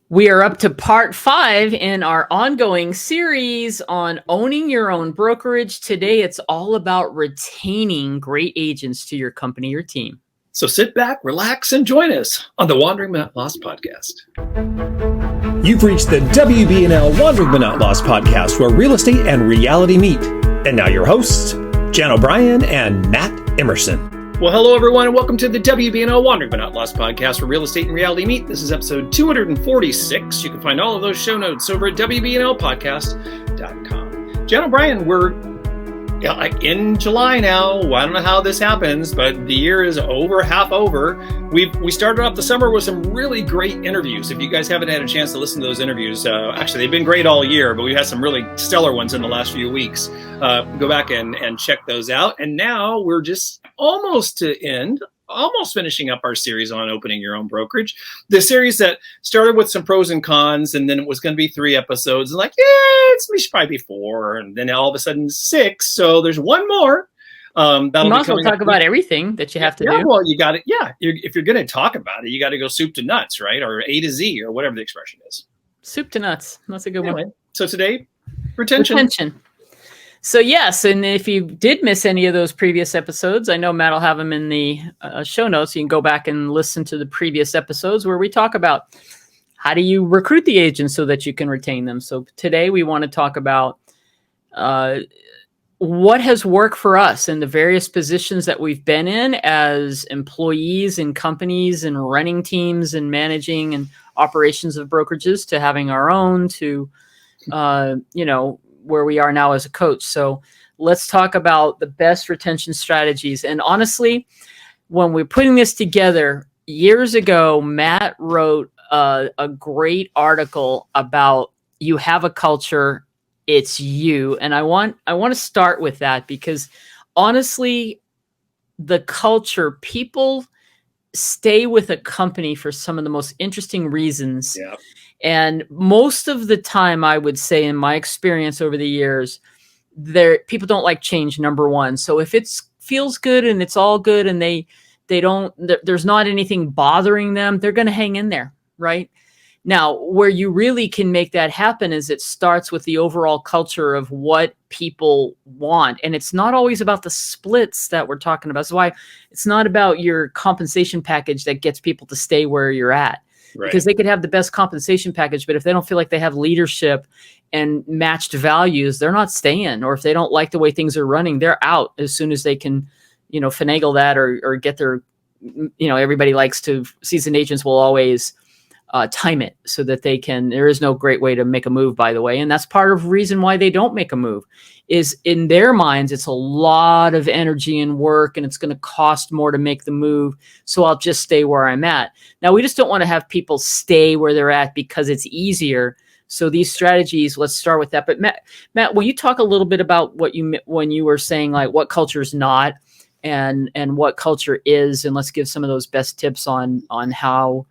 We are up to part 5 in our ongoing series on owning your own brokerage. Today, it's all about retaining great agents to your company or team. So sit back, relax, and join us on the Wandering But Not Lost podcast. You've reached the WB&L Wandering But Not Lost podcast, where real estate and reality meet. And now your hosts, Jan O'Brien and Matt Emerson. Well, hello, everyone, and welcome to the WB&L Wandering But Not Lost podcast, where real estate and reality meet. This is episode 246. You can find all of those show notes over at WBNLpodcast.com. Jan O'Brien, we're in July now. I don't know how this happens, but the year is half over. We started off the summer with some really great interviews. If you guys haven't had a chance to listen to those interviews, actually they've been great all year, but we've had some really stellar ones in the last few weeks. Go back and check those out. And now we're just almost finishing up our series on opening your own brokerage. The series that started with some pros and cons, and then it was going to be 3 episodes, and we should probably be 4, and then all of a sudden 6. So there's one more. You might as well talk about everything that you have to do. Well, you got it. Yeah, if you're going to talk about it, you got to go soup to nuts, right? Or A to Z, or whatever the expression is. Soup to nuts. That's a good one. So today, retention. So yes, and if you did miss any of those previous episodes, I know Matt will have them in the show notes. You can go back and listen to the previous episodes where we talk about how do you recruit the agents so that you can retain them. So today we want to talk about what has worked for us in the various positions that we've been in as employees in companies and running teams and managing and operations of brokerages, to having our own, to where we are now as a coach. So let's talk about the best retention strategies. And honestly, when we're putting this together years ago, Matt wrote a great article about you have a culture, it's you. And I want to start with that because honestly, the culture, people stay with a company for some of the most interesting reasons. Yeah. And most of the time, I would say, in my experience over the years, people don't like change, number one. So if it feels good and it's all good and there's not anything bothering them, they're going to hang in there, right? Now, where you really can make that happen is it starts with the overall culture of what people want. And it's not always about the splits that we're talking about. That's why it's not about your compensation package that gets people to stay where you're at. Right. Because they could have the best compensation package, but if they don't feel like they have leadership and matched values, they're not staying. Or if they don't like the way things are running, they're out as soon as they can, finagle that or get their, everybody likes to, seasoned agents will always time it so that they can. There is no great way to make a move, by the way. And that's part of the reason why they don't make a move is in their minds, it's a lot of energy and work and it's going to cost more to make the move. So I'll just stay where I'm at. Now, we just don't want to have people stay where they're at because it's easier. So these strategies, let's start with that. But Matt, will you talk a little bit about when you were saying like what culture is not and what culture is, and let's give some of those best tips on how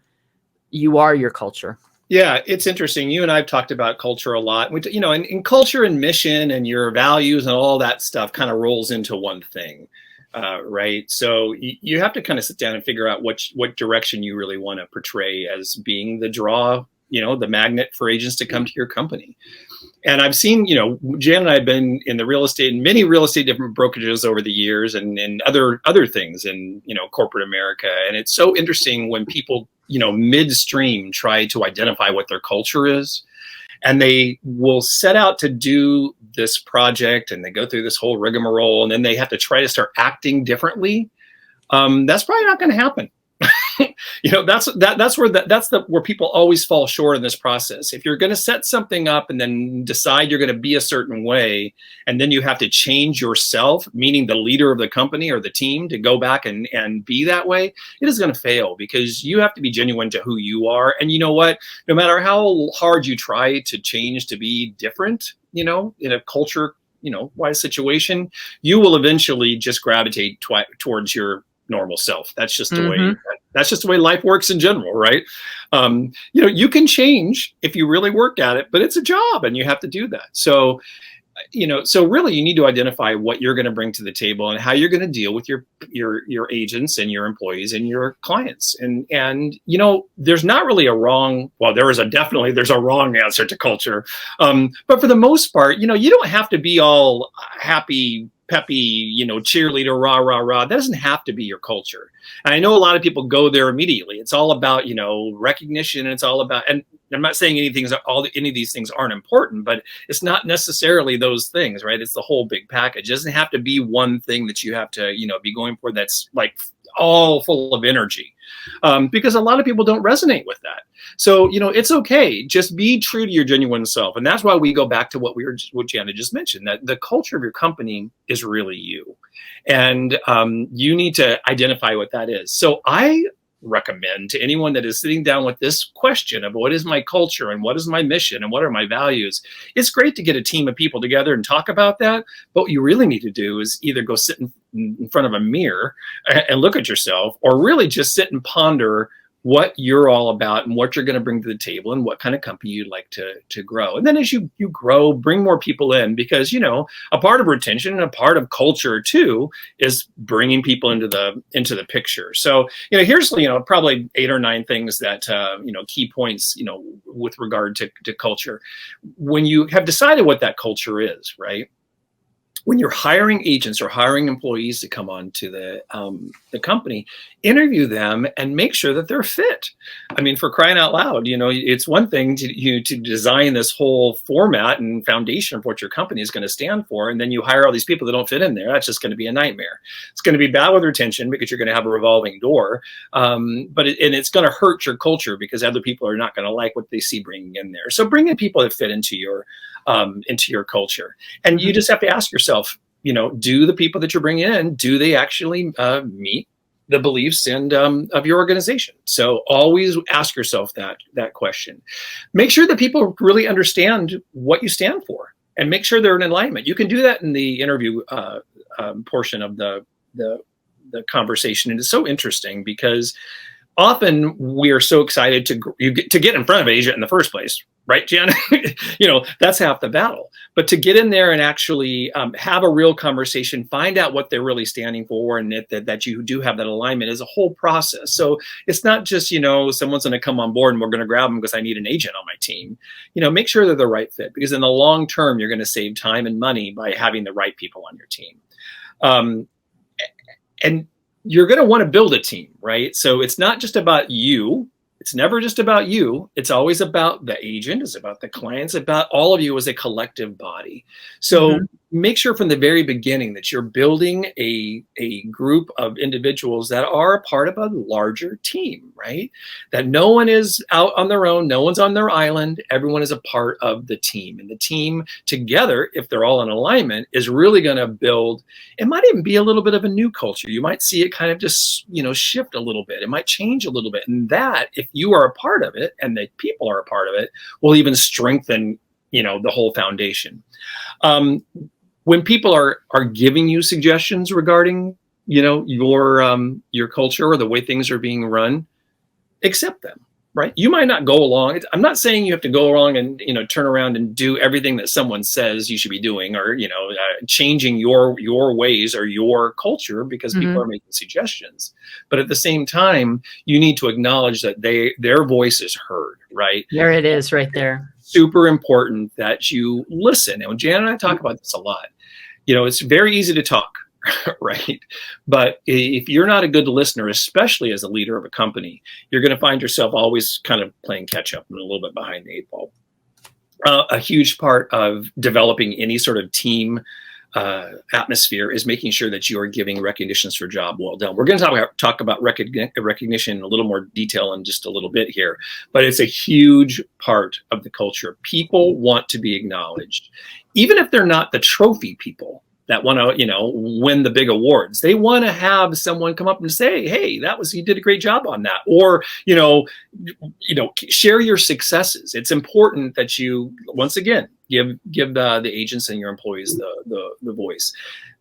you are your culture. Yeah, it's interesting. You and I have talked about culture a lot. And culture and mission and your values and all that stuff kind of rolls into one thing, right? So you have to kind of sit down and figure out what direction you really want to portray as being the draw, the magnet for agents to come to your company. And I've seen, Jan and I have been in the real estate and many real estate different brokerages over the years and other things in, corporate America. And it's so interesting when people, midstream try to identify what their culture is, and they will set out to do this project and they go through this whole rigmarole and then they have to try to start acting differently. That's probably not going to happen. That's where people always fall short in this process. If you're going to set something up and then decide you're going to be a certain way, and then you have to change yourself, meaning the leader of the company or the team, to go back and be that way, it is going to fail because you have to be genuine to who you are. And you know what? No matter how hard you try to change to be different, in a culture, wise situation, you will eventually just gravitate towards your normal self. That's just the way. That's just the way life works in general, right? You can change if you really work at it, but it's a job and you have to do that. So so really you need to identify what you're going to bring to the table and how you're going to deal with your agents and your employees and your clients. And there's not really a wrong, well, there's a wrong answer to culture. But for the most part, you don't have to be all happy, peppy, cheerleader, rah, rah, rah. That doesn't have to be your culture. And I know a lot of people go there immediately. It's all about, recognition. And it's all about, and I'm not saying any of these things aren't important, but it's not necessarily those things, right? It's the whole big package. It doesn't have to be one thing that you have to, be going for that's like all full of energy, because a lot of people don't resonate with that. So, it's okay. Just be true to your genuine self. And that's why we go back to what Jana just mentioned, that the culture of your company is really you. And you need to identify what that is. So I recommend to anyone that is sitting down with this question of what is my culture and what is my mission and what are my values, it's great to get a team of people together and talk about that. But what you really need to do is either go sit in front of a mirror and look at yourself, or really just sit and ponder what you're all about and what you're going to bring to the table and what kind of company you'd like to grow. And then as you grow, bring more people in, because, a part of retention and a part of culture too is bringing people into the picture. So, here's, probably 8 or 9 things that, key points, with regard to culture. When you have decided what that culture is, right? When you're hiring agents or hiring employees to come on to the company, interview them and make sure that they're fit. I mean, for crying out loud, it's one thing to design this whole format and foundation of what your company is going to stand for, and then you hire all these people that don't fit in there. That's just going to be a nightmare. It's going to be bad with retention because you're going to have a revolving door, but it's going to hurt your culture because other people are not going to like what they see bringing in there. So bring in people that fit into your culture, and you just have to ask yourself, do the people that you're bringing in, do they actually meet the beliefs and of your organization? So always ask yourself that question. Make sure that people really understand what you stand for, and make sure they're in alignment. You can do that in the interview portion of the conversation, and it's so interesting because often we are so excited to get in front of an agent in the first place, right, Jen? That's half the battle. But to get in there and actually have a real conversation, find out what they're really standing for, and that you do have that alignment is a whole process. So it's not just, someone's going to come on board and we're going to grab them because I need an agent on my team. Make sure they're the right fit, because in the long term, you're going to save time and money by having the right people on your team. And you're going to want to build a team, right? So it's not just about you. It's never just about you. It's always about the agent. It's about the clients, about all of you as a collective body. So make sure from the very beginning that you're building a group of individuals that are a part of a larger team, right? That no one is out on their own. No one's on their island. Everyone is a part of the team. And the team together, if they're all in alignment, is really going to build, it might even be a little bit of a new culture. You might see it kind of just, shift a little bit. It might change a little bit. And that, if you are a part of it and the people are a part of it, will even strengthen, the whole foundation. When people are giving you suggestions regarding, your culture or the way things are being run, accept them, right? You might not go along. I'm not saying you have to go along and, turn around and do everything that someone says you should be doing, or, changing your ways or your culture because people are making suggestions. But at the same time, you need to acknowledge that their voice is heard, right? There it is right there. Super important that you listen. And Jan and I talk about this a lot. It's very easy to talk, right? But if you're not a good listener, especially as a leader of a company, you're going to find yourself always kind of playing catch up and a little bit behind the 8 ball. A huge part of developing any sort of team atmosphere is making sure that you are giving recognitions for a job well done. We're going to talk about recognition in a little more detail in just a little bit here, but it's a huge part of the culture. People want to be acknowledged, even if they're not the trophy people that want to, win the big awards. They want to have someone come up and say, "Hey, you did a great job on that," or share your successes. It's important that you, once again, give the agents and your employees the voice.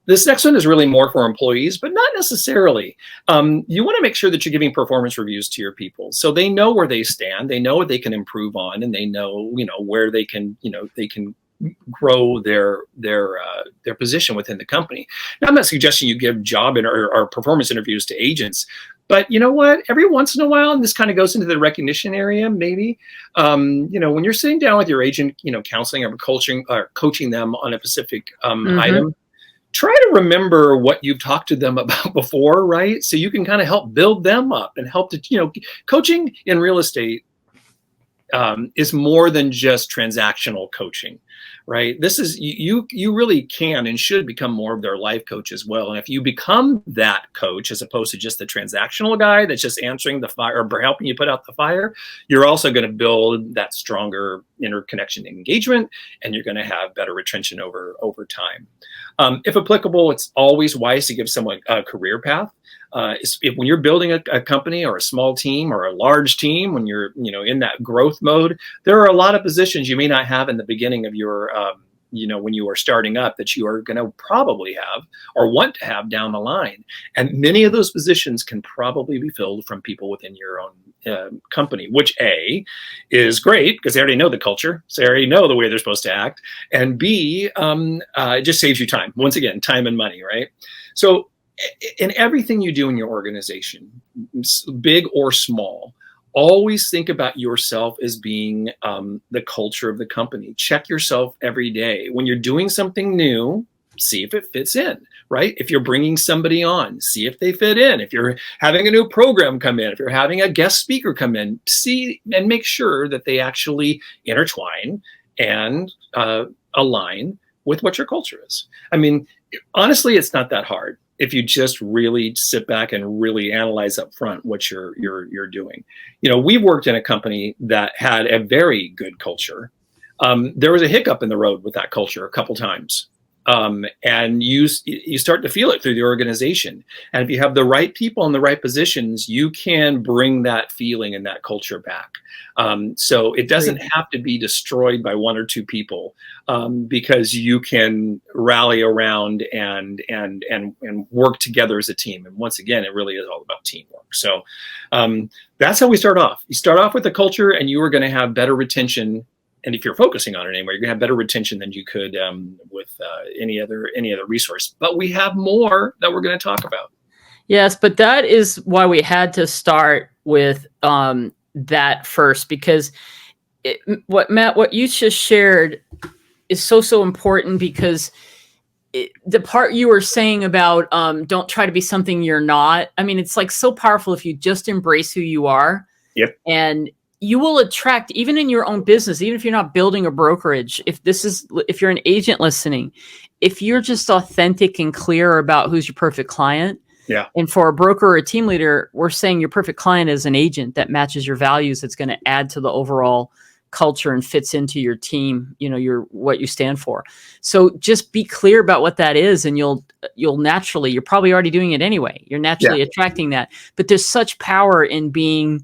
This next one is really more for employees, but not necessarily. You want to make sure that you're giving performance reviews to your people, so they know where they stand, they know what they can improve on, and they know, where they can grow their position within the company. Now, I'm not suggesting you give job or performance interviews to agents, but you know what? Every once in a while, and this kind of goes into the recognition area, maybe, when you're sitting down with your agent, counseling or coaching them on a specific item, try to remember what you've talked to them about before, right? So you can kind of help build them up and help to, coaching in real estate is more than just transactional coaching, right? This is, you really can and should become more of their life coach as well. And if you become that coach, as opposed to just the transactional guy that's just answering the fire or helping you put out the fire, you're also going to build that stronger interconnection engagement, and you're going to have better retention over time. If applicable, it's always wise to give someone a career path. When you're building a company or a small team or a large team, when you're in that growth mode, there are a lot of positions you may not have in the beginning of your when you are starting up that you are going to probably have or want to have down the line. And many of those positions can probably be filled from people within your own company, which A, is great because they already know the culture. So they already know the way they're supposed to act. And B, it just saves you time. Once again, time and money, right? So in everything you do in your organization, big or small, always think about yourself as being the culture of the company. Check yourself every day. When you're doing something new, see if it fits in, right? If you're bringing somebody on, see if they fit in. If you're having a new program come in, if you're having a guest speaker come in, see and make sure that they actually intertwine and align with what your culture is. I mean, honestly, it's not that hard if you just really sit back and really analyze up front what you're doing. We worked in a company that had a very good culture. There was a hiccup in the road with that culture a couple times. And you start to feel it through the organization. And if you have the right people in the right positions, you can bring that feeling and that culture back. So it doesn't have to be destroyed by one or two people, because you can rally around and work together as a team. And once again, it really is all about teamwork. So that's how we start off. You start off with the culture, and you are going to have better retention. And if you're focusing on it anyway, you're gonna have better retention than you could with any other resource. But we have more that we're going to talk about. Yes, but that is why we had to start with that first, because what you just shared is so important, because the part you were saying about don't try to be something you're not. I mean, it's like so powerful if you just embrace who you are. Yep. And you will attract, even in your own business, even if you're not building a brokerage, if you're an agent listening, if you're just authentic and clear about who's your perfect client. Yeah. And for a broker or a team leader, we're saying your perfect client is an agent that matches your values, that's going to add to the overall culture and fits into your team, what you stand for. So just be clear about what that is, and you'll naturally, you're probably already doing it anyway. You're naturally attracting that. But there's such power in being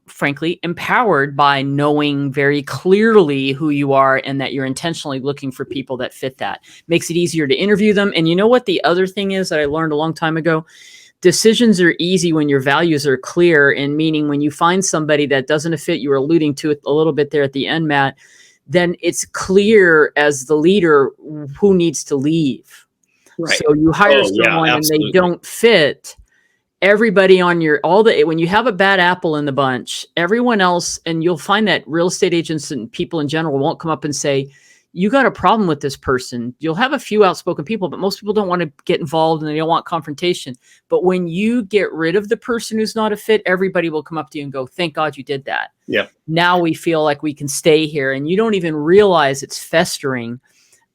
frankly, empowered by knowing very clearly who you are, and that you're intentionally looking for people that fit that. Makes it easier to interview them. And you know what the other thing is that I learned a long time ago? Decisions are easy when your values are clear, and meaning when you find somebody that doesn't fit, you were alluding to it a little bit there at the end, Matt, then it's clear as the leader who needs to leave. Right. So you hire someone and they don't fit. Everybody on when you have a bad apple in the bunch, everyone else, and you'll find that real estate agents and people in general won't come up and say, you got a problem with this person. You'll have a few outspoken people, but most people don't want to get involved and they don't want confrontation. But when you get rid of the person who's not a fit, everybody will come up to you and go, thank God you did that. Yeah. Now we feel like we can stay here. And you don't even realize it's festering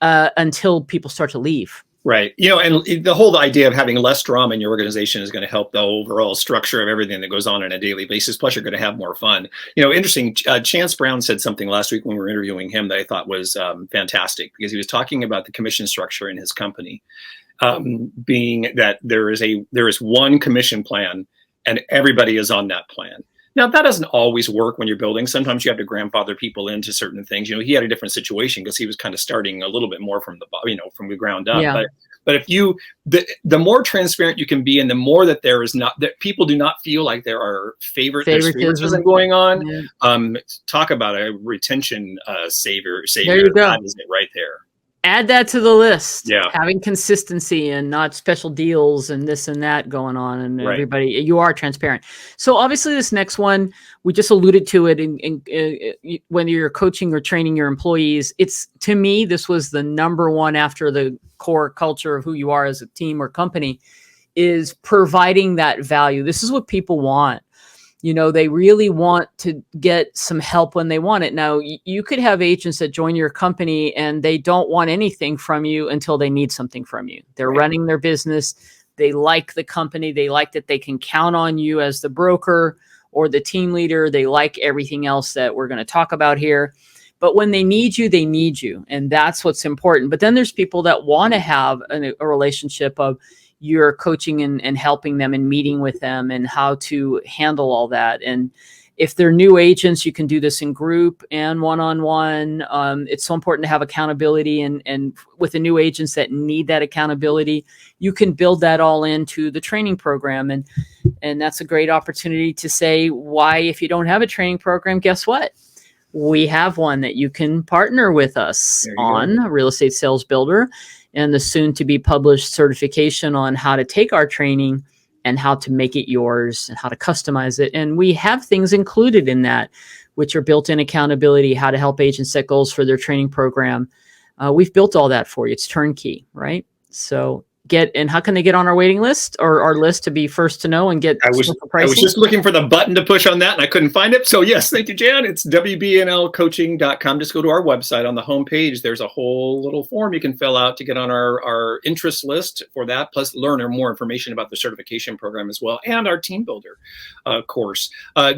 until people start to leave. Right. And the whole idea of having less drama in your organization is going to help the overall structure of everything that goes on a daily basis. Plus, you're going to have more fun. Interesting. Chance Brown said something last week when we were interviewing him that I thought was fantastic, because he was talking about the commission structure in his company, being that there is one commission plan and everybody is on that plan. Now, that doesn't always work when you're building. Sometimes you have to grandfather people into certain things. He had a different situation because he was kind of starting a little bit more from the ground up. Yeah. But if the more transparent you can be, and the more that there is not, that people do not feel like there are favoritism going on, talk about a retention savior. There you go. That is it right there. Add that to the list. Yeah. Having consistency and not special deals and this and that going on, and Right. everybody, you are transparent. So obviously this next one, we just alluded to it in when you're coaching or training your employees, it's, to me, this was the number one after the core culture of who you are as a team or company, is providing that value. This is what people want. You know, they really want to get some help when they want it. Now, you could have agents that join your company and they don't want anything from you until they need something from you. They're running their business. They like the company. They like that they can count on you as the broker or the team leader. They like everything else that we're going to talk about here. But when they need you, they need you. And that's what's important. But then there's people that want to have a relationship of, you're coaching and helping them and meeting with them and how to handle all that. And if they're new agents, you can do this in group and one-on-one. It's so important to have accountability, and with the new agents that need that accountability, you can build that all into the training program. And that's a great opportunity to say, why, if you don't have a training program, guess what? We have one that you can partner with us on, Real Estate Sales Builder, and the soon to be published certification on how to take our training and how to make it yours and how to customize it. And we have things included in that, which are built-in accountability, how to help agents set goals for their training program. We've built all that for you. It's turnkey, right? So and how can they get on our waiting list or our list to be first to know and get pricing? I was just looking for the button to push on that and I couldn't find it. So yes, thank you, Jan. It's wbnlcoaching.com. Just go to our website. On the homepage, there's a whole little form you can fill out to get on our interest list for that, plus learn more information about the certification program as well, and our team builder course.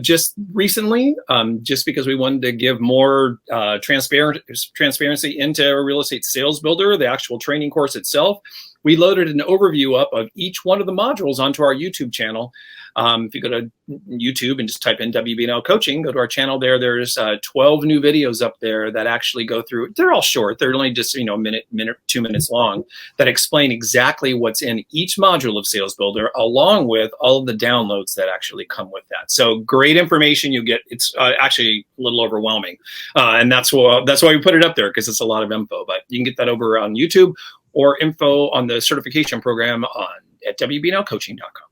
Just recently, just because we wanted to give more transparency into a real estate sales builder, the actual training course itself, we loaded an overview up of each one of the modules onto our YouTube channel. If you go to YouTube and just type in WBNL Coaching, go to our channel there. There's 12 new videos up there that actually go through. They're all short. They're only just a minute, 2 minutes long, that explain exactly what's in each module of Sales Builder, along with all of the downloads that actually come with that. So great information you get. It's actually a little overwhelming, and that's why we put it up there, because it's a lot of info. But you can get that over on YouTube, or info on the certification program at wbnlcoaching.com.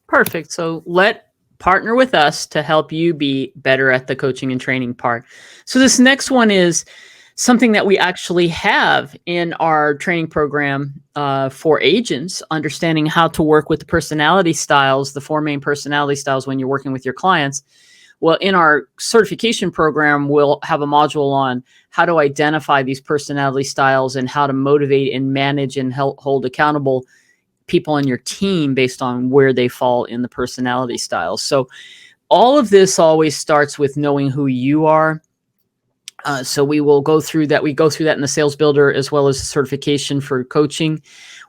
Perfect. So partner with us to help you be better at the coaching and training part. So this next one is something that we actually have in our training program for agents, understanding how to work with the personality styles, the 4 main personality styles when you're working with your clients. Well, in our certification program, we'll have a module on how to identify these personality styles and how to motivate and manage and hold accountable people on your team based on where they fall in the personality styles. So all of this always starts with knowing who you are. So we will go through that. We go through that in the Sales Builder as well as the certification for coaching.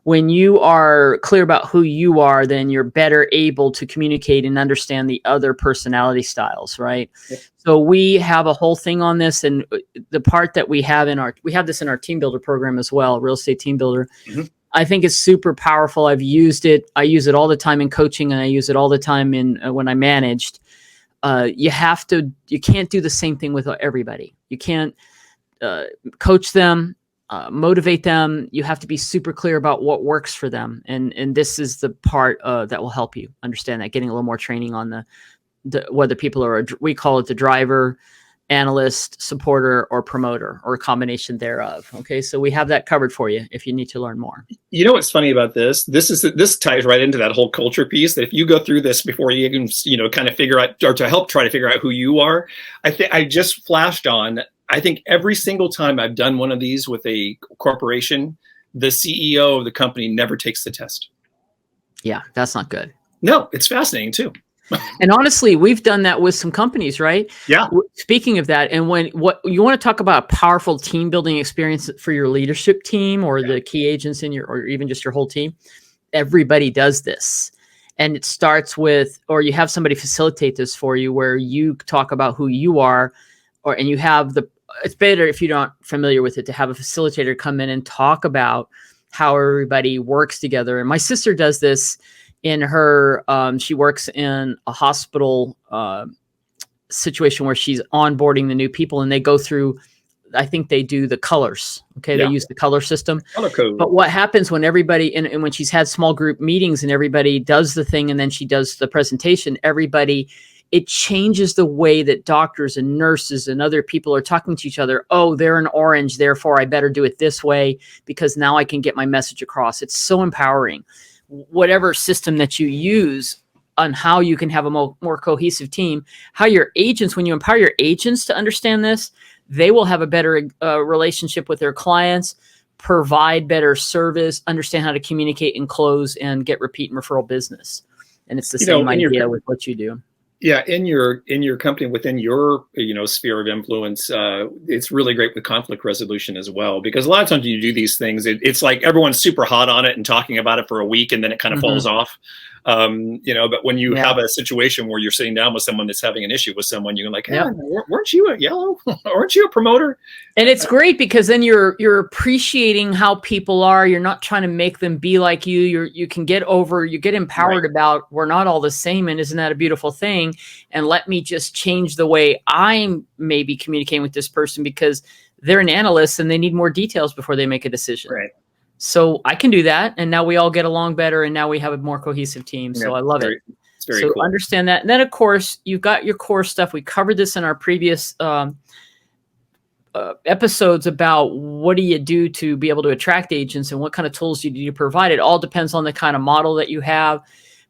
When you are clear about who you are, then you're better able to communicate and understand the other personality styles, right? Yeah. So we have a whole thing on this, and the part that we have this in our Team Builder program as well, Real Estate Team Builder. Mm-hmm. I think it's super powerful. I've used it. I use it all the time in coaching, and I use it all the time when I managed. You can't do the same thing with everybody. You can't coach them, motivate them. You have to be super clear about what works for them. And this is the part that will help you understand that, getting a little more training on the whether people are, we call it the driver, analyst, supporter, or promoter, or a combination thereof. Okay, so we have that covered for you if you need to learn more. You know what's funny about this? This ties right into that whole culture piece. That if you go through this before you can, kind of figure out, or to help try to figure out who you are, I just flashed on. I think every single time I've done one of these with a corporation, the CEO of the company never takes the test. Yeah, that's not good. No, it's fascinating too. And honestly, we've done that with some companies, right? Yeah. Speaking of that, and what you want to talk about, a powerful team building experience for your leadership team or the key agents in or even just your whole team, everybody does this. And it starts with, or you have somebody facilitate this for you, where you talk about who you are, and you have it's better if you're not familiar with it, to have a facilitator come in and talk about how everybody works together. And my sister does this in her, she works in a hospital situation where she's onboarding the new people, and they go through, I think they do the colors. Okay. Yeah. They use the color system. Color code. But what happens when everybody, and when she's had small group meetings and everybody does the thing and then she does the presentation, it changes the way that doctors and nurses and other people are talking to each other. Oh, they're an orange, therefore I better do it this way because now I can get my message across. It's so empowering. Whatever system that you use on how you can have a more cohesive team, how your agents, when you empower your agents to understand this, they will have a better relationship with their clients, provide better service, understand how to communicate and close and get repeat and referral business. And it's the same idea with what you do. Yeah, in your company, within your sphere of influence, it's really great with conflict resolution as well. Because a lot of times when you do these things, it's like everyone's super hot on it and talking about it for a week, and then it kind of falls off. But when you have a situation where you're sitting down with someone that's having an issue with someone, you're like, hey, weren't you a yellow? Aren't you a promoter? And it's great because then you're appreciating how people are. You're not trying to make them be like you. You get empowered about, we're not all the same. And isn't that a beautiful thing? And let me just change the way I'm maybe communicating with this person because they're an analyst and they need more details before they make a decision. Right. So I can do that. And now we all get along better. And now we have a more cohesive team. So I love it. It's very cool. Understand that. And then, of course, you've got your core stuff. We covered this in our previous episodes about what do you do to be able to attract agents and what kind of tools do you provide. It all depends on the kind of model that you have.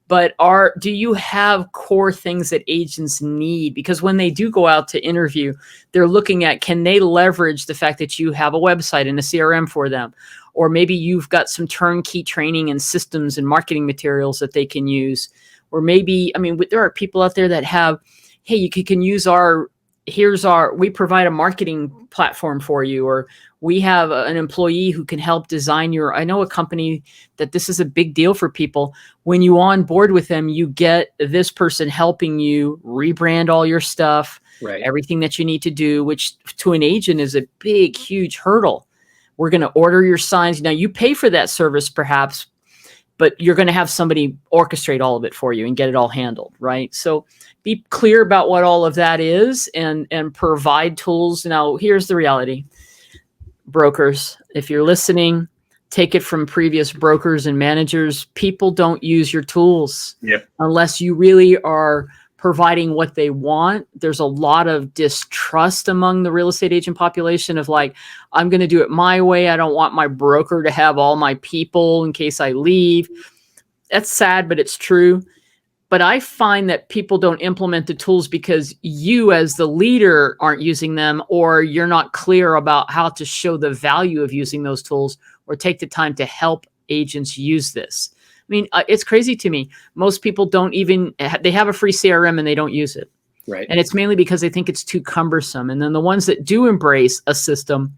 But do you have core things that agents need? Because when they do go out to interview, they're looking at, can they leverage the fact that you have a website and a CRM for them? Or maybe you've got some turnkey training and systems and marketing materials that they can use. Or maybe, there are people out there that have, hey, you can use we provide a marketing platform for you, or we have an employee who can help design I know a company that this is a big deal for people. When you on board with them, you get this person helping you rebrand all your stuff, everything that you need to do, which to an agent is a big, huge hurdle. We're going to order your signs. Now you pay for that service perhaps, but you're going to have somebody orchestrate all of it for you and get it all handled, right? So be clear about what all of that is and provide tools. Now, here's the reality. Brokers, if you're listening, take it from previous brokers and managers. People don't use your tools unless you really are providing what they want. There's a lot of distrust among the real estate agent population of like, I'm going to do it my way. I don't want my broker to have all my people in case I leave. That's sad, but it's true. But I find that people don't implement the tools because you as the leader aren't using them, or you're not clear about how to show the value of using those tools or take the time to help agents use this. It's crazy to me. Most people they have a free CRM and they don't use it. Right. And it's mainly because they think it's too cumbersome. And then the ones that do embrace a system,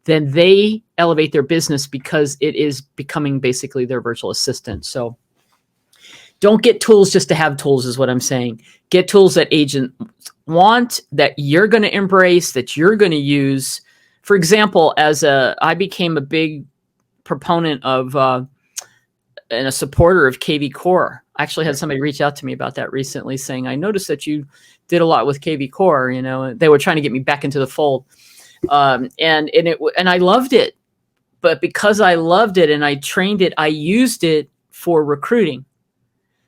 then they elevate their business because it is becoming basically their virtual assistant. So don't get tools just to have tools is what I'm saying. Get tools that agents want, that you're going to embrace, that you're going to use. For example, I became a big proponent of and a supporter of KV Core. I actually had somebody reach out to me about that recently saying, I noticed that you did a lot with KV Core, they were trying to get me back into the fold. And I loved it, but because I loved it and I trained it, I used it for recruiting.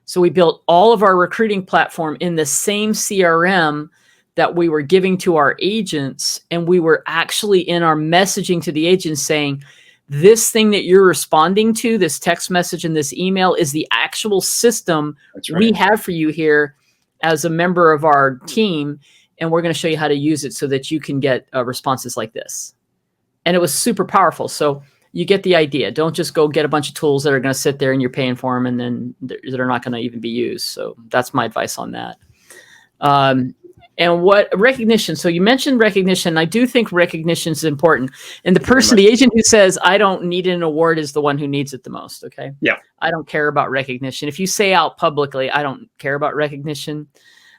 So we built all of our recruiting platform in the same CRM that we were giving to our agents. And we were actually in our messaging to the agents saying, this thing that you're responding to, this text message and this email, is the actual system we have for you here as a member of our team. And we're going to show you how to use it so that you can get responses like this. And it was super powerful. So you get the idea. Don't just go get a bunch of tools that are going to sit there and you're paying for them and then they're not going to even be used. So that's my advice on that. And what recognition? So you mentioned recognition. I do think recognition is important. And the agent who says, I don't need an award is the one who needs it the most. Okay. Yeah. I don't care about recognition. If you say out publicly, I don't care about recognition,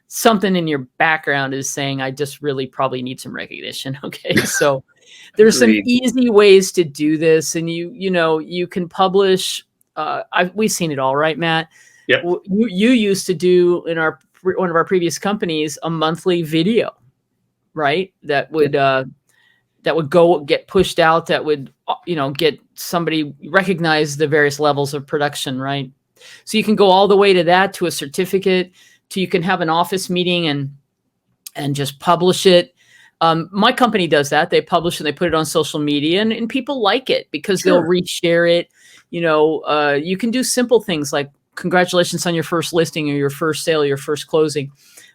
something in your background is saying, I just really probably need some recognition. Okay. So there's some Agreed. easy ways to do this. And you can publish, we've seen it all, right, Matt? Yep. You used to do in one of our previous companies, a monthly video, right? That would go get pushed out, that would, get somebody recognize the various levels of production, right? So you can go all the way to that, to a certificate, to you can have an office meeting and just publish it. My company does that. They publish and they put it on social media, and people like it because they'll reshare it. You can do simple things like congratulations on your first listing or your first sale, your first closing.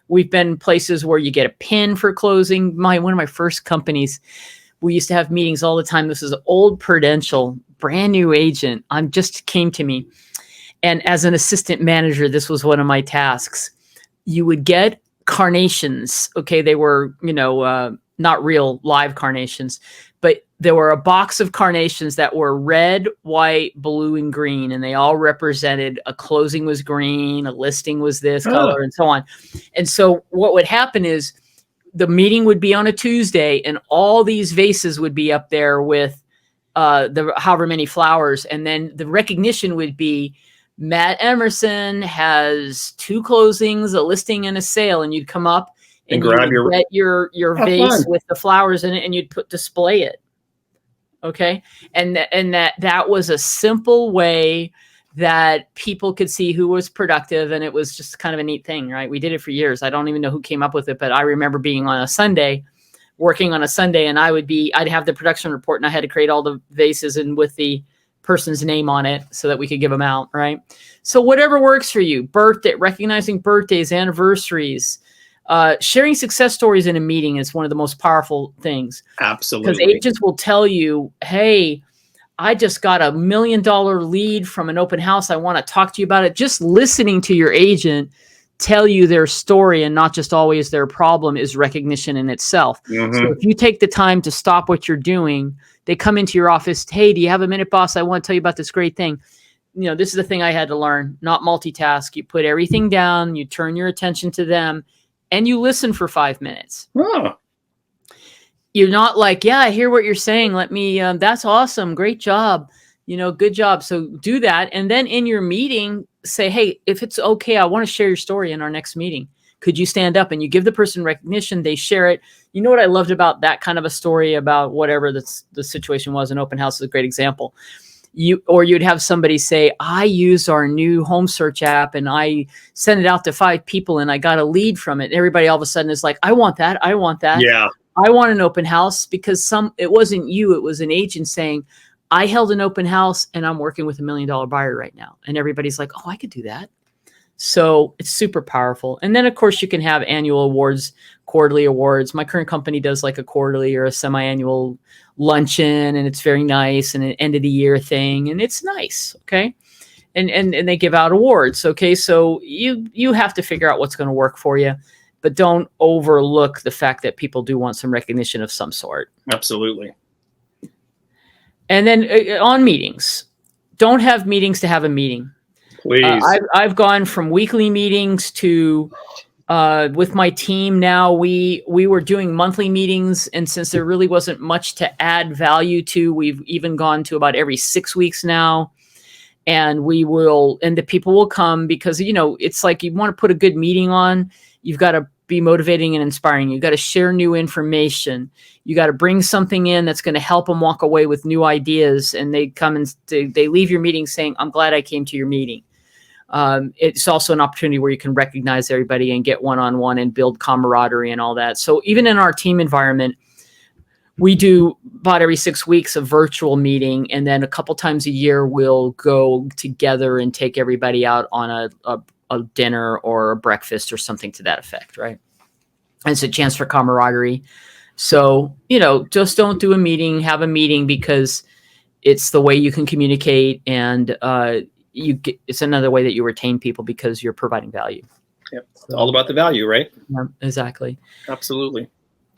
We've been places where you get a pin for closing. One of my first companies, we used to have meetings all the time. This is old Prudential, brand new agent. Just came to me. And as an assistant manager, this was one of my tasks. You would get carnations. Okay. They were, not real live carnations, but there were a box of carnations that were red, white, blue, and green. And they all represented a closing was green, a listing was this color, and so on. And so what would happen is the meeting would be on a Tuesday and all these vases would be up there with the however many flowers. And then the recognition would be Matt Emerson has 2 closings, a listing and a sale. And you'd come up and grab your vase with the flowers in it and you'd display it. Okay. And that was a simple way that people could see who was productive. And it was just kind of a neat thing, right? We did it for years. I don't even know who came up with it, but I remember being on a Sunday, working on a Sunday, and I'd have the production report and I had to create all the vases and with the person's name on it so that we could give them out, right? So whatever works for you, recognizing birthdays, anniversaries, sharing success stories in a meeting is one of the most powerful things. Absolutely. Because agents will tell you, hey, I just got $1 million lead from an open house. I want to talk to you about it. Just listening to your agent tell you their story and not just always their problem is recognition in itself. Mm-hmm. So if you take the time to stop what you're doing, they come into your office. Hey, do you have a minute, boss? I want to tell you about this great thing. This is the thing I had to learn, not multitask. You put everything down, you turn your attention to them, and you listen for 5 minutes. Oh. You're not like, yeah, I hear what you're saying. Let me, that's awesome. Great job. Good job. So do that. And then in your meeting, say, hey, if it's okay, I want to share your story in our next meeting. Could you stand up? And you give the person recognition, they share it. You know what I loved about that kind of a story about whatever the situation was, an open house is a great example. You'd have somebody say, I used our new home search app and I sent it out to 5 people and I got a lead from it. Everybody all of a sudden is like, I want that. I want that. Yeah. I want an open house because it wasn't you. It was an agent saying, I held an open house and I'm working with $1 million buyer right now. And everybody's like, oh, I could do that. So it's super powerful. And then of course you can have annual awards, quarterly awards. My current company does like a quarterly or a semi-annual luncheon, and it's very nice, and an end of the year thing. And it's nice. Okay. And they give out awards. Okay. So you have to figure out what's going to work for you, but don't overlook the fact that people do want some recognition of some sort. Absolutely. And then on meetings, don't have meetings to have a meeting. Please. I've gone from weekly meetings to with my team now. We were doing monthly meetings, and since there really wasn't much to add value to, we've even gone to about every 6 weeks now. And the people will come because, it's like you want to put a good meeting on. You've got to be motivating and inspiring. You've got to share new information. You got to bring something in that's going to help them walk away with new ideas. And they come and they leave your meeting saying, I'm glad I came to your meeting. It's also an opportunity where you can recognize everybody and get one-on-one and build camaraderie and all that. So even in our team environment, we do about every 6 weeks a virtual meeting. And then a couple times a year, we'll go together and take everybody out on a dinner or a breakfast or something to that effect, right? And it's a chance for camaraderie. So, just don't do a meeting, have a meeting, because it's the way you can communicate, and it's another way that you retain people because you're providing value. Yep. It's all about the value, right? Yeah, exactly. Absolutely.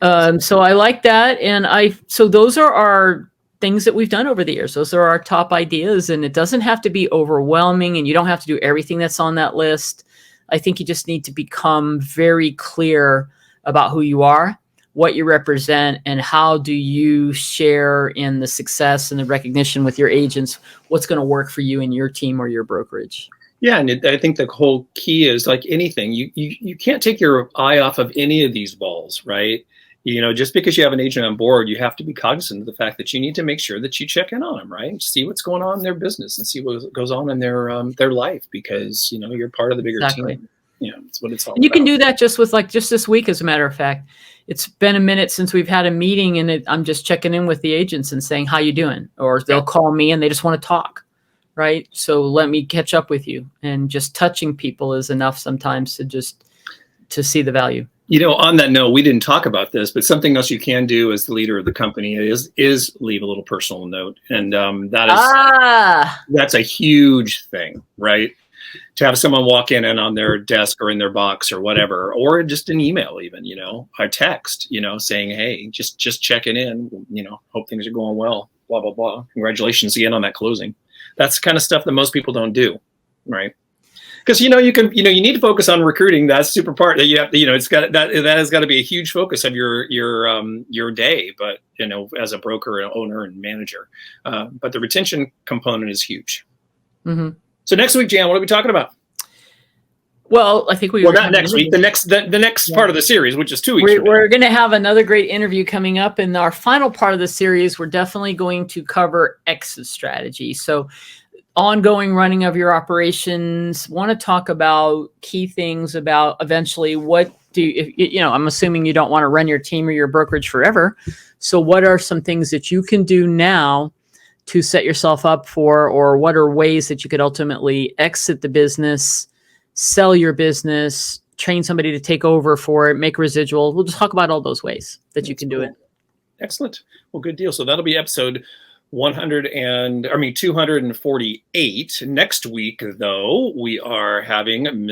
So I like that. And so those are our things that we've done over the years. Those are our top ideas, and it doesn't have to be overwhelming, and you don't have to do everything that's on that list. I think you just need to become very clear about who you are, what you represent, and how do you share in the success and the recognition with your agents, what's going to work for you and your team or your brokerage. Yeah, and I think the whole key is like anything, you can't take your eye off of any of these balls, right? Just because you have an agent on board, you have to be cognizant of the fact that you need to make sure that you check in on them, right? See what's going on in their business and see what goes on in their life, because you're part of the bigger team. That's what it's all and you about. can do that just this week, as a matter of fact. It's been a minute since we've had a meeting, and I'm just checking in with the agents and saying, how you doing? Or they'll call me and they just want to talk, right? So let me catch up with you. And just touching people is enough sometimes to see the value. On that note, we didn't talk about this, but something else you can do as the leader of the company is leave a little personal note. And that's a huge thing, right? To have someone walk in and on their desk or in their box or whatever, or just an email even, a text, saying, hey, just checking in, hope things are going well, blah, blah, blah. Congratulations again on that closing. That's the kind of stuff that most people don't do, right? Because you need to focus on recruiting. That's super part that you have to, it's got that has got to be a huge focus of your day. But as a broker and owner and manager, but the retention component is huge. Mm-hmm. So next week, Jan, what are we talking about? Well, I think not next week. The next part of the series, which is 2 weeks. We're going to have another great interview coming up, in our final part of the series. We're definitely going to cover exit strategy. So, ongoing running of your operations. Want to talk about key things about eventually I'm assuming you don't want to run your team or your brokerage forever. So, what are some things that you can do now to set yourself up for, or what are ways that you could ultimately exit the business, sell your business, train somebody to take over for it, make residual? We'll just talk about all those ways that you can do it. Excellent. Well, good deal. So that'll be episode 248. Next week, though, we are having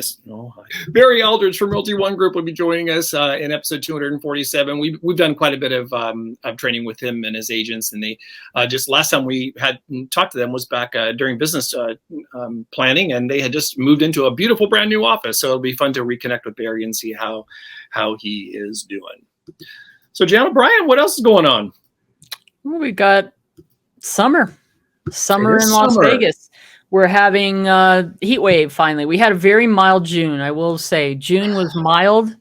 Barry Aldridge from Realty One Group will be joining us in episode 247. We've done quite a bit of training with him and his agents, and they just last time we had talked to them was back during business planning, and they had just moved into a beautiful brand new office. So it'll be fun to reconnect with Barry and see how he is doing. So, Jan O'Brien, what else is going on? Well, we got summer in Las Vegas. We're having heat wave finally. We had a very mild June. I will say June was mild,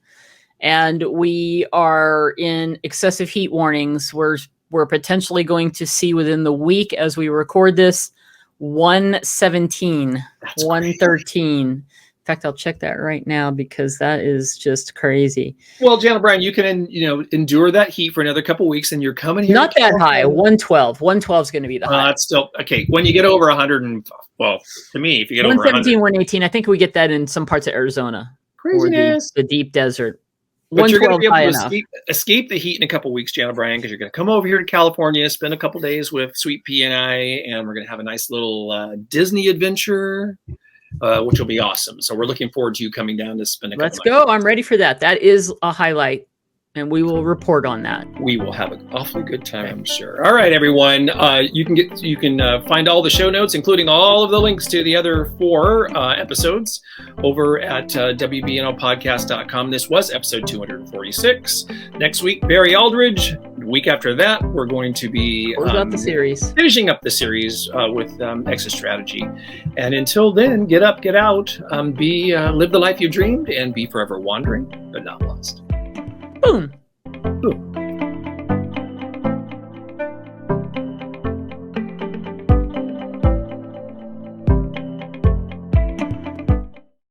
and we are in excessive heat warnings. We're potentially going to see within the week as we record this 117, 113. In fact, I'll check that right now because that is just crazy. Well, Jan O'Brien, you can endure that heat for another couple of weeks, and you're coming here. Not that high. 112. 112 is going to be the high. That's still okay. When you get over 100, to me, if you get over 117, 118, I think we get that in some parts of Arizona. Craziness. Or the deep desert. But you're going to be able to escape the heat in a couple of weeks, Jan O'Brien, because you're going to come over here to California, spend a couple of days with Sweet Pea and I, and we're going to have a nice little Disney adventure. Which will be awesome. So we're looking forward to you coming down to spend a couple Let's go. I'm ready for that. That is a highlight, and we will report on that. We will have an awfully good time, I'm sure. All right, everyone. You can find all the show notes, including all of the links to the other 4 episodes over at WBNLpodcast.com. This was episode 246. Next week, Barry Aldridge. The week after that, we're going to be finishing up the series with exit strategy. And until then, get up, get out, live the life you dreamed, and be forever wandering, but not lost. Boom.